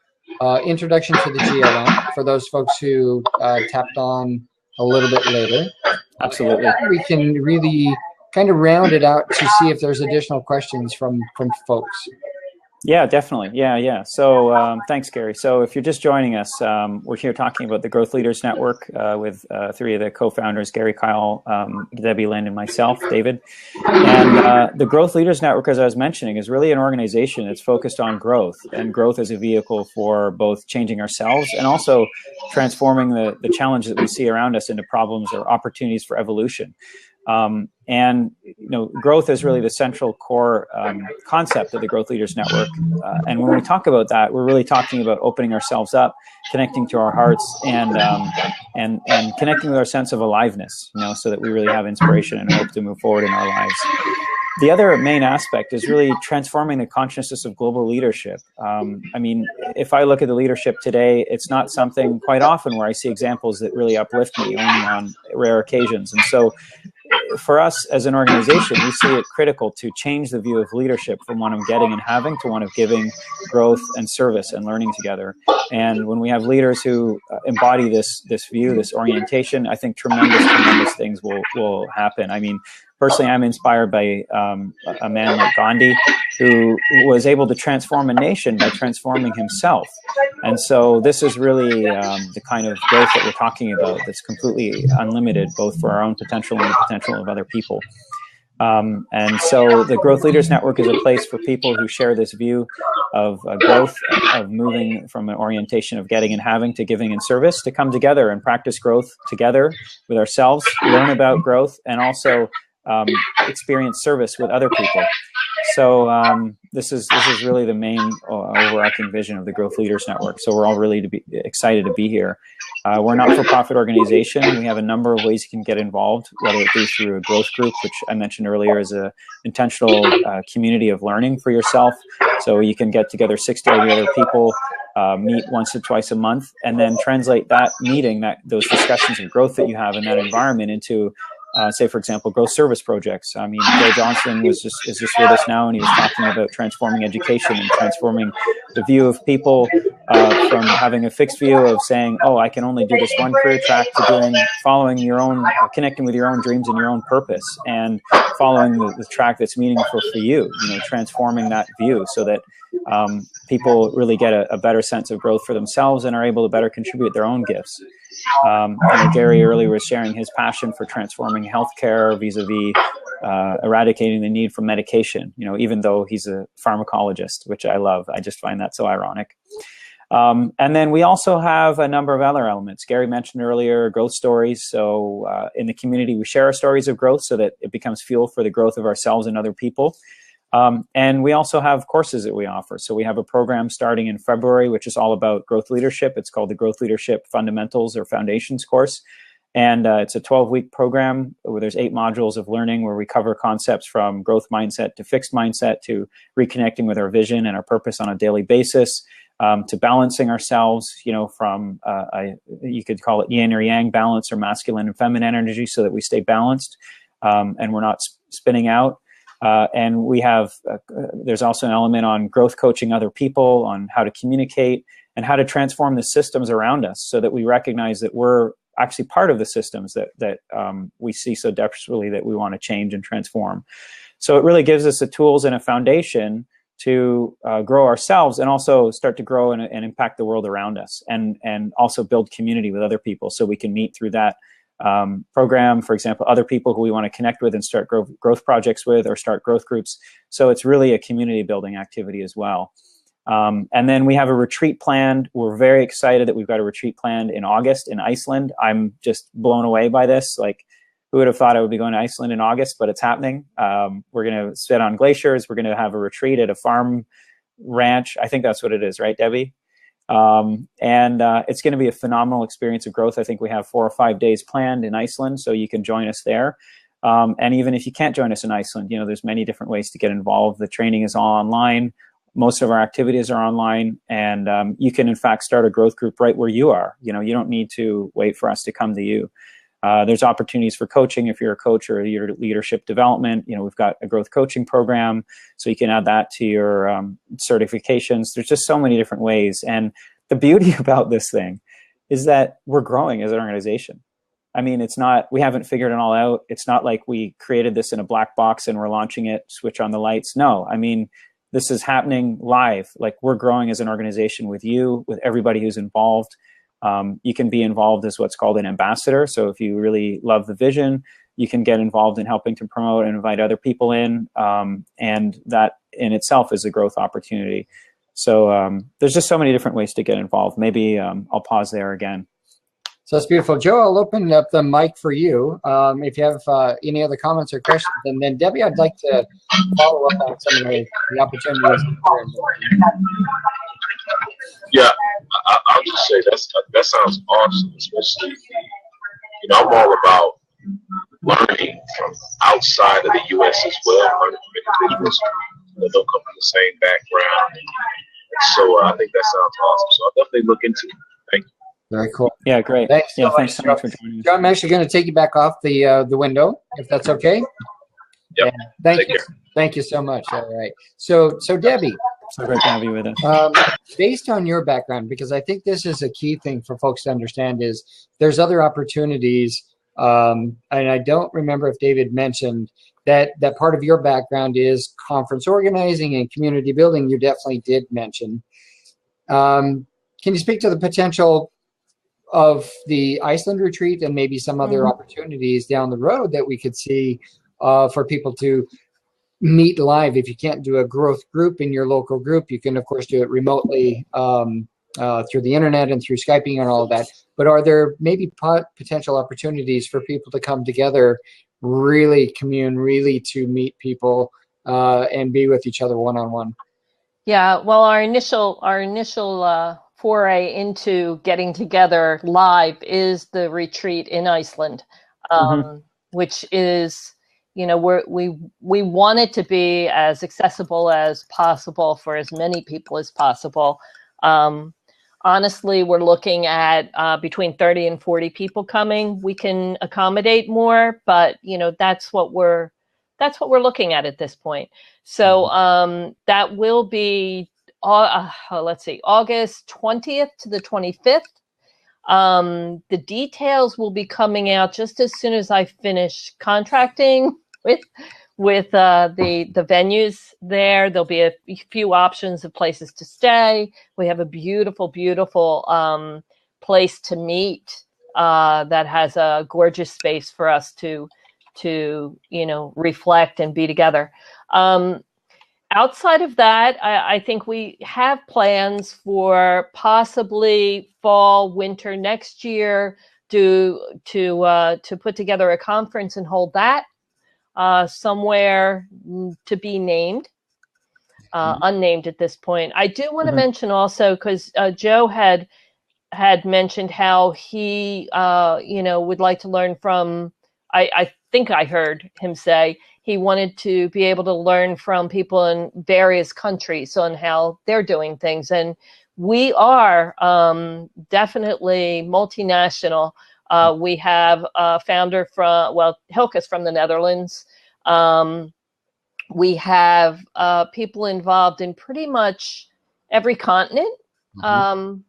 introduction to the GLN for those folks who tapped on a little bit later.
Absolutely.
We can really kind of round it out to see if there's additional questions from folks.
Yeah, definitely. Yeah. So thanks, Gary. So if you're just joining us, we're here talking about the Growth Leaders Network with three of the co-founders, Gary, Kyle, Debbie, Lynn, and myself, David. And the Growth Leaders Network, as I was mentioning, is really an organization that's focused on growth, and growth as a vehicle for both changing ourselves and also transforming the challenges that we see around us into problems or opportunities for evolution. And growth is really the central core concept of the Growth Leaders Network. And when we talk about that, we're really talking about opening ourselves up, connecting to our hearts, and connecting with our sense of aliveness, so that we really have inspiration and hope to move forward in our lives. The other main aspect is really transforming the consciousness of global leadership. I mean, if I look at the leadership today, it's not something quite often where I see examples that really uplift me, only on rare occasions. And so for us as an organization, we see it critical to change the view of leadership from one of getting and having to one of giving, growth, and service and learning together. And when we have leaders who embody this view, this orientation, I think tremendous things will happen. I mean, personally, I'm inspired by a man like Gandhi, who was able to transform a nation by transforming himself. And so this is really the kind of growth that we're talking about that's completely unlimited, both for our own potential and the potential of other people. And so the Growth Leaders Network is a place for people who share this view of growth, of moving from an orientation of getting and having to giving and service, to come together and practice growth together with ourselves, learn about growth, and also experience service with other people. So this is really the main overarching vision of the Growth Leaders Network. So we're all really excited to be here. We're a not-for-profit organization. We have a number of ways you can get involved, whether it be through a growth group, which I mentioned earlier is an intentional community of learning for yourself. So you can get together 60 or other people, meet once or twice a month, and then translate that meeting, those discussions of growth that you have in that environment into say, for example, growth service projects. I mean, Joe Johnson is just with us now, and he was talking about transforming education and transforming the view of people from having a fixed view of saying, oh, I can only do this one career track, to following your own, connecting with your own dreams and your own purpose, and following the track that's meaningful for you, transforming that view so that people really get a better sense of growth for themselves and are able to better contribute their own gifts. Gary earlier was sharing his passion for transforming healthcare vis-a-vis eradicating the need for medication, even though he's a pharmacologist, which I love. I just find that so ironic. And then we also have a number of other elements. Gary mentioned earlier growth stories. So in the community, we share our stories of growth so that it becomes fuel for the growth of ourselves and other people. And we also have courses that we offer. So we have a program starting in February, which is all about growth leadership. It's called the Growth Leadership Fundamentals or Foundations course. And it's a 12-week program where there's 8 modules of learning where we cover concepts from growth mindset to fixed mindset to reconnecting with our vision and our purpose on a daily basis, to balancing ourselves, from you could call it yin or yang balance, or masculine and feminine energy, so that we stay balanced and we're not spinning out. And we have, there's also an element on growth coaching other people, on how to communicate and how to transform the systems around us so that we recognize that we're actually part of the systems that we see so desperately that we want to change and transform. So it really gives us the tools and a foundation to grow ourselves and also start to grow and impact the world around us, and also build community with other people so we can meet through that program, for example, other people who we want to connect with and start growth projects with, or start growth groups. So it's really a community building activity as well. And then we have a retreat planned. We're very excited that we've got a retreat planned in August in Iceland. I'm just blown away by this. Like, who would have thought I would be going to Iceland in August, but it's happening. We're going to sit on glaciers. We're going to have a retreat at a farm ranch. I think that's what it is, right, Debbie? And it's going to be a phenomenal experience of growth. I think we have 4 or 5 days planned in Iceland, so you can join us there. And even if you can't join us in Iceland, there's many different ways to get involved. The training is all online. Most of our activities are online, and you can in fact start a growth group right where you are. You don't need to wait for us to come to you. There's opportunities for coaching if you're a coach, or your leadership development. We've got a growth coaching program, so you can add that to your certifications. There's just so many different ways. And the beauty about this thing is that we're growing as an organization. I mean, we haven't figured it all out. It's not like we created this in a black box and we're launching it, switch on the lights. No, I mean, this is happening live. Like, we're growing as an organization with you, with everybody who's involved. You can be involved as what's called an ambassador. So if you really love the vision, you can get involved in helping to promote and invite other people in. And that in itself is a growth opportunity. So there's just so many different ways to get involved. Maybe I'll pause there again.
So that's beautiful. Joe, I'll open up the mic for you if you have any other comments or questions. And then Debbie, I'd like to follow up on some of the opportunities.
Yeah, I'll just say that sounds awesome, especially, I'm all about learning from outside of the U.S. as well, learning from individuals that don't come from the same background. So I think that sounds awesome. So I'll definitely look into it. Thank you.
Very cool.
Yeah, great.
Thanks so
Thanks so much for joining us.
Joe, I'm actually going to take you back off the window, if that's okay.
Yep.
Thank you. Thank you so much. All right. So Debbie.
So great to have you with us.
Based on your background, because I think this is a key thing for folks to understand, is there's other opportunities. And I don't remember if David mentioned that part of your background is conference organizing and community building. You definitely did mention. Can you speak to the potential of the Iceland retreat and maybe some other opportunities down the road that we could see for people to meet live? If you can't do a growth group in your local group, you can of course do it remotely through the internet and through Skyping and all of that. But are there maybe potential opportunities for people to come together, really commune, really to meet people and be with each other one-on-one?
Yeah, well, our initial foray into getting together live is the retreat in Iceland, which is, we want it to be as accessible as possible for as many people as possible. Honestly, we're looking at between 30 and 40 people coming. We can accommodate more, but that's what we're looking at this point. So that will be let's see, August 20th to the 25th. The details will be coming out just as soon as I finish contracting with the venues there. There'll be a few options of places to stay. We have a beautiful, beautiful place to meet that has a gorgeous space for us to reflect and be together. Outside of that, I think we have plans for possibly fall, winter next year to put together a conference and hold that somewhere to be named, unnamed at this point. I do want to mention also, because Joe had mentioned how he would like to learn from. I think I heard him say he wanted to be able to learn from people in various countries on how they're doing things. And we are definitely multinational. We have a founder Hilke's from the Netherlands. We have people involved in pretty much every continent and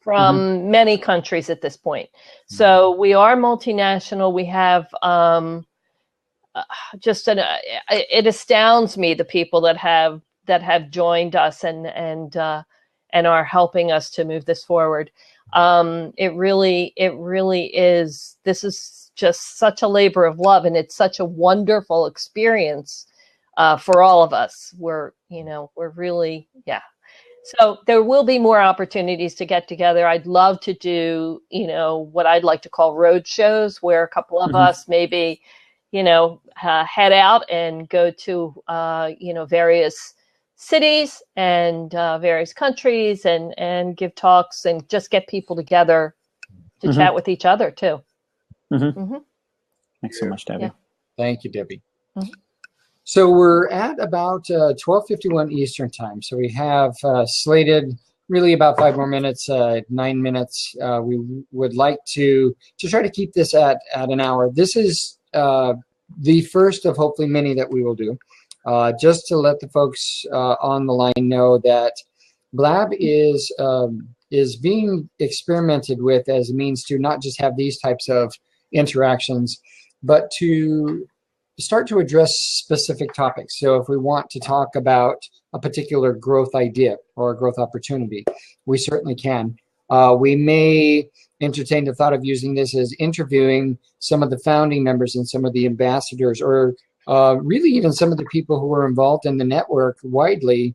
from many countries at this point. So we are multinational. We have it astounds me, the people that have joined us and are helping us to move this forward. It really is. This is just such a labor of love, and it's such a wonderful experience for all of us. We're really, yeah. So there will be more opportunities to get together. I'd love to do, what I'd like to call road shows, where a couple of us maybe, head out and go to, various cities and various countries and give talks and just get people together to chat with each other too.
Thanks so much, Debbie.
Yeah.
Thank you, Debbie. So we're at about 12:51 Eastern time. So we have slated really about 5 more minutes, 9 minutes. We would like to try to keep this at an hour. This is the first of hopefully many that we will do. Just to let the folks on the line know that Blab is being experimented with as a means to not just have these types of interactions, but to start to address specific topics. So if we want to talk about a particular growth idea or a growth opportunity, we certainly can. We may entertain the thought of using this as interviewing some of the founding members and some of the ambassadors, or really even some of the people who are involved in the network widely,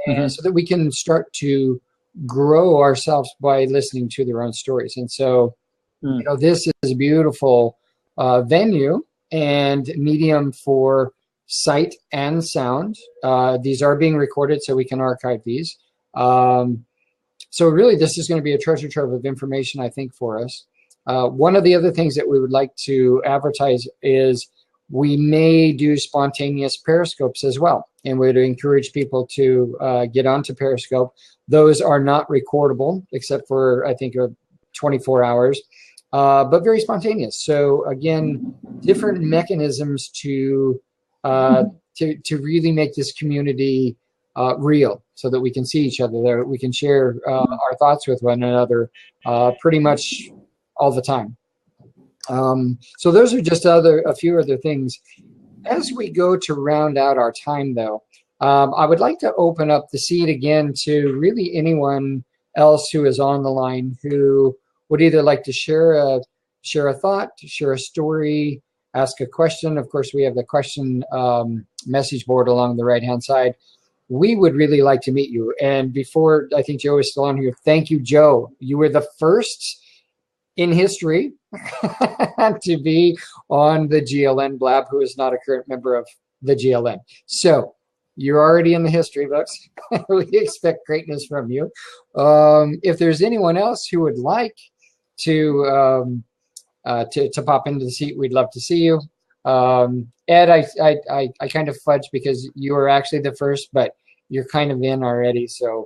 and so that we can start to grow ourselves by listening to their own stories. And so, you know, this is a beautiful venue and medium for sight and sound. These are being recorded, so we can archive these. So really, this is going to be a treasure trove of information, I think, for us. One of the other things that we would like to advertise is we may do spontaneous periscopes as well, and we'd encourage people to get onto Periscope. Those are not recordable, except for, I think, 24 hours, but very spontaneous. So again, different mechanisms to really make this community real, so that we can see each other there. We can share our thoughts with one another pretty much all the time. So those are just a few other things. As we go to round out our time, though, I would like to open up the seat again to really anyone else who is on the line who would either like to share a thought, share a story, ask a question. Of course, we have the question message board along the right-hand side. We would really like to meet you. And before, I think Joe is still on here. Thank you, Joe. You were the first in history to be on the GLN Blab, who is not a current member of the GLN. So you're already in the history books. We expect greatness from you. If there's anyone else who would like to pop into the seat, we'd love to see you. Ed, I kind of fudged because you were actually the first, but you're kind of in already, so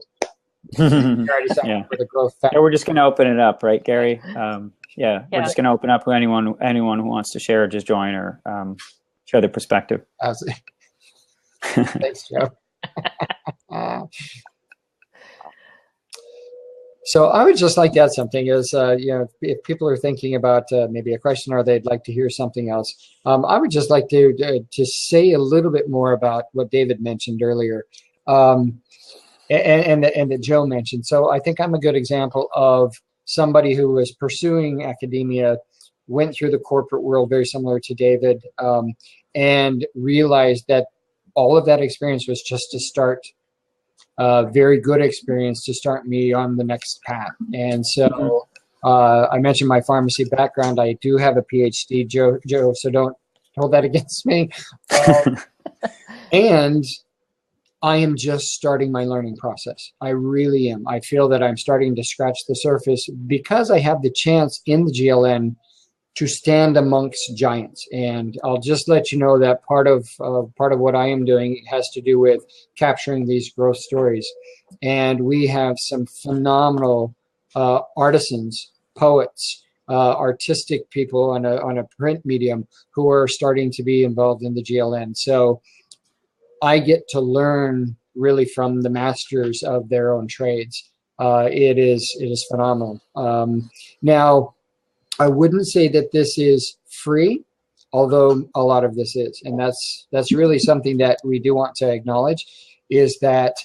you're already signed up for the growth factor.
Yeah, we're just going to open it up, right, Gary? We're just going to open up for anyone who wants to share, just join or share their perspective.
Thanks, Joe. So I would just like to add something is, you know, if people are thinking about maybe a question or they'd like to hear something else, I would just like to say a little bit more about what David mentioned earlier, and that Joe mentioned. So I think I'm a good example of somebody who was pursuing academia, went through the corporate world very similar to David, and realized that all of that experience was just to start very good experience to start me on the next path. And so I mentioned my pharmacy background. I do have a PhD, Joe, so don't hold that against me. And I am just starting my learning process. I really am. I feel that I'm starting to scratch the surface because I have the chance in the GLN to stand amongst giants. And I'll just let you know that part of what I am doing has to do with capturing these growth stories. And we have some phenomenal artisans, poets, artistic people on a print medium who are starting to be involved in the GLN. So I get to learn really from the masters of their own trades. It is phenomenal. Now, I wouldn't say that this is free, although a lot of this is, and that's really something that we do want to acknowledge, is that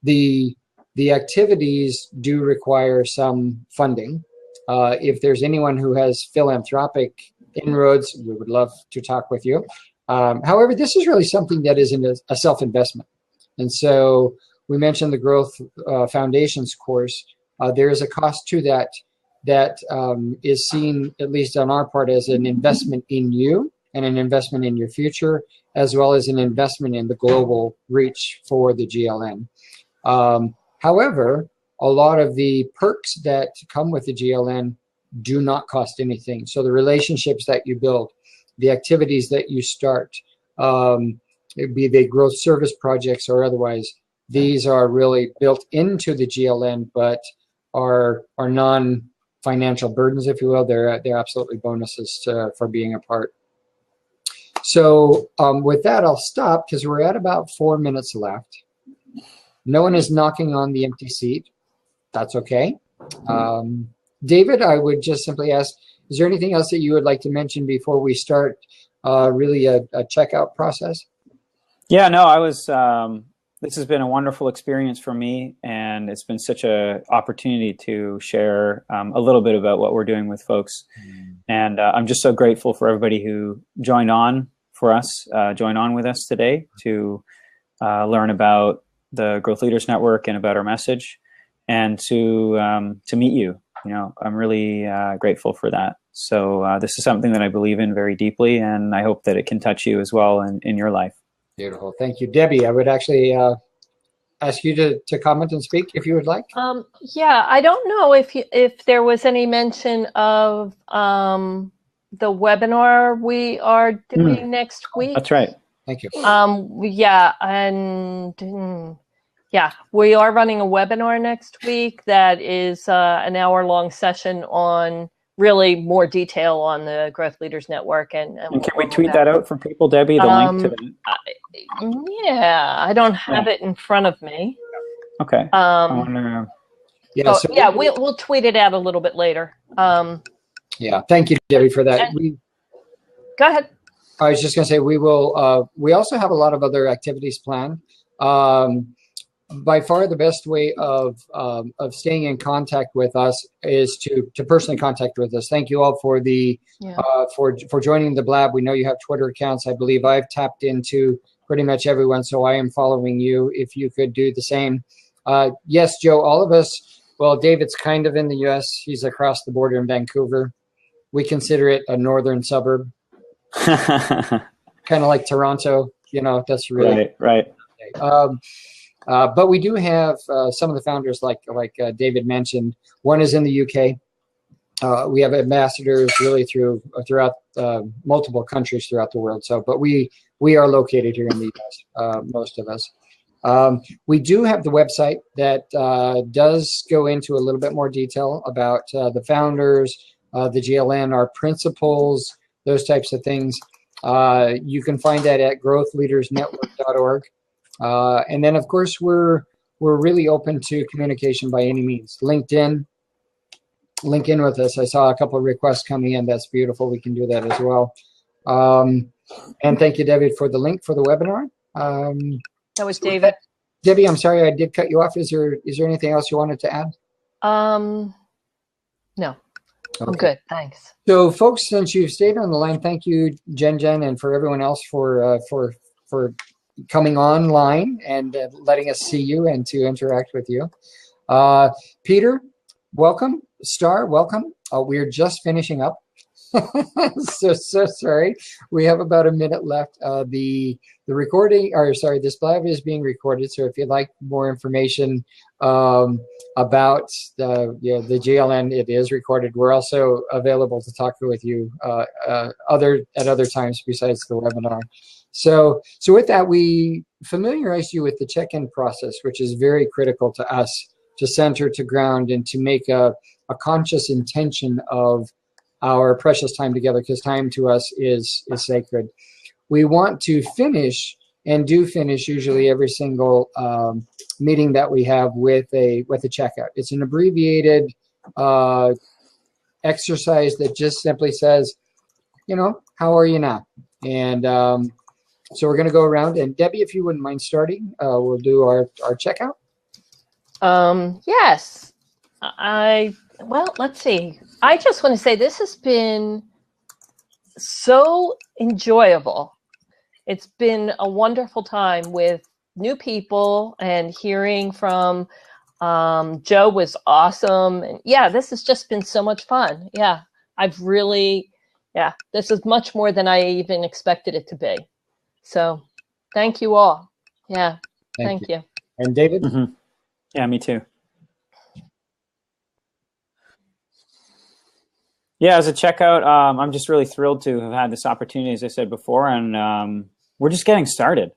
the activities do require some funding. If there's anyone who has philanthropic inroads, we would love to talk with you. However, this is really something that is in a self-investment. And so we mentioned the Growth Foundations course. There is a cost to that is seen, at least on our part, as an investment in you and an investment in your future, as well as an investment in the global reach for the GLN. However, a lot of the perks that come with the GLN do not cost anything. So the relationships that you build, the activities that you start, be they growth service projects or otherwise, these are really built into the GLN, but are non-financial burdens, if you will. They're absolutely bonuses for being a part. So with that, I'll stop because we're at about 4 minutes left. No one is knocking on the empty seat. That's okay. David, I would just simply ask, is there anything else that you would like to mention before we start really a checkout process?
Yeah, no, I was. This has been a wonderful experience for me, and it's been such a opportunity to share a little bit about what we're doing with folks. And I'm just so grateful for everybody who joined on with us today to learn about the Growth Leaders Network and about our message, and to meet you. You know, I'm really grateful for that. So this is something that I believe in very deeply, and I hope that it can touch you as well in your life.
Beautiful. Thank you. Debbie, I would actually ask you to comment and speak if you would like.
Yeah, I don't know if there was any mention of the webinar we are doing next week.
That's right.
Thank you.
Yeah, and yeah, we are running a webinar next week that is an hour-long session on really more detail on the Growth Leaders Network. And
can we tweet that out for people, Debbie, the link to the...
Yeah, I don't have it in front of me.
Okay.
We'll tweet it out a little bit later.
Yeah, thank you, Debbie, for that.
Go ahead.
I was just going to say we will. We also have a lot of other activities planned. By far, the best way of staying in contact with us is to personally contact with us. Thank you all for for joining the Blab. We know you have Twitter accounts. I believe I've tapped into pretty much everyone, so I am following you. If you could do the same. Yes, Joe, all of us. Well, David's kind of in the U.S. He's across the border in Vancouver. We consider it a northern suburb, kind of like Toronto. You know, that's really
right.
But we do have some of the founders, like David mentioned. One is in the UK. We have ambassadors really throughout multiple countries throughout the world. So, but we are located here in the US, most of us. We do have the website that does go into a little bit more detail about the founders, the GLN, our principles, those types of things. You can find that at growthleadersnetwork.org. And then, of course, we're really open to communication by any means. LinkedIn, link in with us. I saw a couple of requests coming in. That's beautiful. We can do that as well. And thank you, Debbie, for the link for the webinar.
That was David.
Debbie, I'm sorry I did cut you off. Is there anything else you wanted to add?
No.
Okay.
I'm good. Thanks.
So, folks, since you've stayed on the line, thank you, Jen, and for everyone else for coming online and letting us see you and to interact with you. Peter, welcome. Star, welcome. We're just finishing up. so sorry. We have about a minute left. The recording, this Blab is being recorded. So if you'd like more information about the GLN, it is recorded. We're also available to talk with you at other times besides the webinar. So with that, we familiarize you with the check-in process, which is very critical to us to center, to ground, and to make a conscious intention of our precious time together, because time to us is sacred. We want to finish, and do finish usually every single meeting that we have with a checkout. It's an abbreviated exercise that just simply says, how are you now? And so we're going to go around, and Debbie, if you wouldn't mind starting, we'll do our checkout.
Yes. Well, let's see. I just want to say this has been so enjoyable. It's been a wonderful time with new people, and hearing from Joe was awesome. And yeah, this has just been so much fun. Yeah, this is much more than I even expected it to be. So thank you all. Yeah, thank you.
And David?
Mm-hmm. Yeah, me too. Yeah, as a checkout, I'm just really thrilled to have had this opportunity, as I said before, and we're just getting started.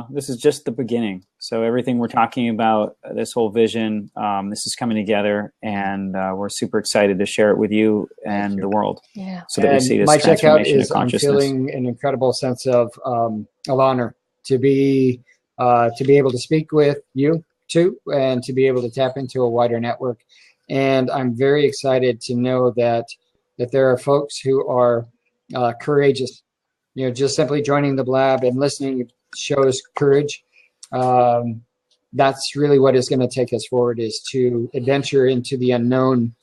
This is just the beginning. So everything we're talking about, this whole vision, this is coming together, and we're super excited to share it with you and the world.
Yeah.
So that we see this
my
transformation
checkout is,
of consciousness.
I'm feeling an incredible sense of honor to be able to speak with you too, and to be able to tap into a wider network. And I'm very excited to know that there are folks who are courageous, just simply joining the Blab and listening shows courage. That's really what is going to take us forward, is to adventure into the unknown.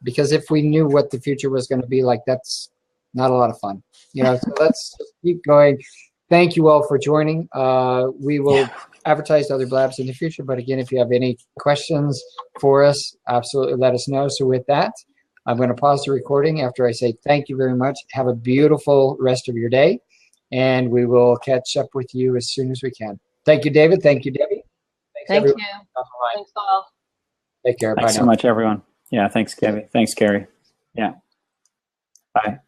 Because if we knew what the future was going to be like, that's not a lot of fun. So let's just keep going. Thank you all for joining. We will advertise to other Blabs in the future. But again, if you have any questions for us, absolutely let us know. So with that, I'm going to pause the recording after I say thank you very much. Have a beautiful rest of your day, and we will catch up with you as soon as we can. Thank you, David. Thank you, Debbie.
Thank
everyone.
you. Thanks all.
Take care.
Thanks
Bye
so
now.
much, everyone. Yeah, thanks, Gabby. Thanks, Gary. Yeah. Bye.